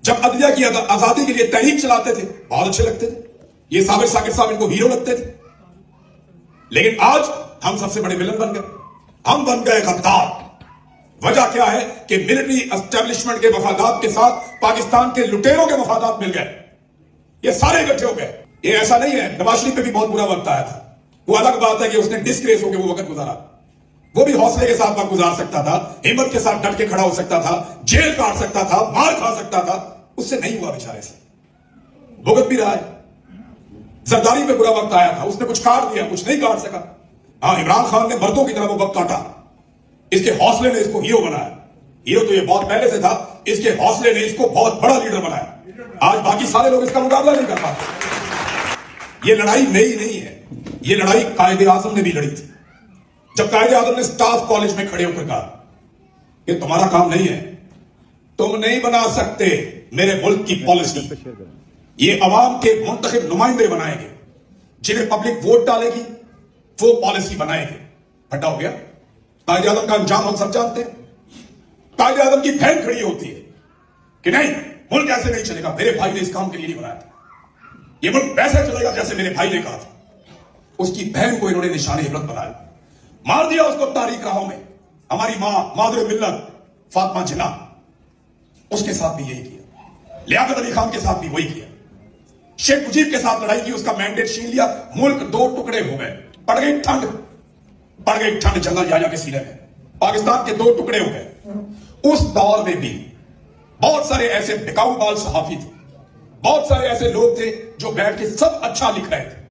जब अदलिया की आजादी के लिए तहरीक चलाते थे बहुत अच्छे लगते थे, ये साबिर साकिर साहब इनको हीरो लगते थे। लेकिन आज हम सबसे बड़े विलन बन गए, हम बन गए गद्दार। वजह क्या है कि मिलिट्री एस्टेब्लिशमेंट के मफादात के साथ पाकिस्तान के लुटेरों के मफादात मिल गए, ये सारे इकट्ठे हो गए। ये ऐसा नहीं है, नवाज शरीफ पे भी बहुत बुरा वक्त आया था, वो अलग बात है कि उसने डिस्ग्रेस होकर वो वक्त गुजारा, वो भी हौसले के साथ वक्त गुजार सकता था, हिम्मत के साथ डट के खड़ा हो सकता था, जेल काट सकता था, मार खा सकता था, उससे नहीं हुआ बेचारे से, भुगत भी रहा है। जरदारी पे बुरा वक्त आया था, उसने कुछ काट दिया, कुछ नहीं काट सका। हाँ, इमरान खान ने मर्दों की तरह वो वक्त काटा, इसके हौसले ने इसको हीरो बनाया। हीरो तो ये बहुत पहले से था, इसके हौसले ने इसको बहुत बड़ा लीडर बनाया। आज बाकी सारे लोग इसका मुकाबला नहीं कर पाते। ये लड़ाई नई नहीं है, ये लड़ाई कायदे आजम ने भी लड़ी थी। जब कायदे आजम ने स्टाफ कॉलेज में खड़े होकर कहा कि तुम्हारा काम नहीं है, तुम नहीं बना सकते मेरे मुल्क की पॉलिसी, ये अवाम के मुंतखब नुमाइंदे बनाएंगे, जिन्हें पब्लिक वोट डालेगी वो पॉलिसी बनाएंगे। फटा हो गया। कायदे आजम का अंजाम हम सब जानते हैं। कायदे आजम की बहन खड़ी होती है कि नहीं, मुल्क ऐसे नहीं चलेगा, मेरे भाई ने इस काम के लिए नहीं बनाया था, ये मुल्क वैसे चलेगा जैसे मेरे भाई ने कहा था। उसकी बहन को इन्होंने निशाने इबरत बनाया, मार दिया उसको तारीख राहों में। हमारी मां मादर मिल्लत फातिमा जिन्ना, उसके साथ भी यही किया, लियाकत अली खान के साथ भी वही किया। शेख मुजीब के साथ लड़ाई की, उसका मैंडेट छीन लिया, मुल्क दो टुकड़े हो गए, पड़ गई ठंड जंगल जा के सीने में, पाकिस्तान के दो टुकड़े हो गए। उस दौर में भी बहुत सारे ऐसे बिकाऊ बाल सहाफी थे, बहुत सारे ऐसे लोग थे जो बैठ के सब अच्छा लिख रहे थे।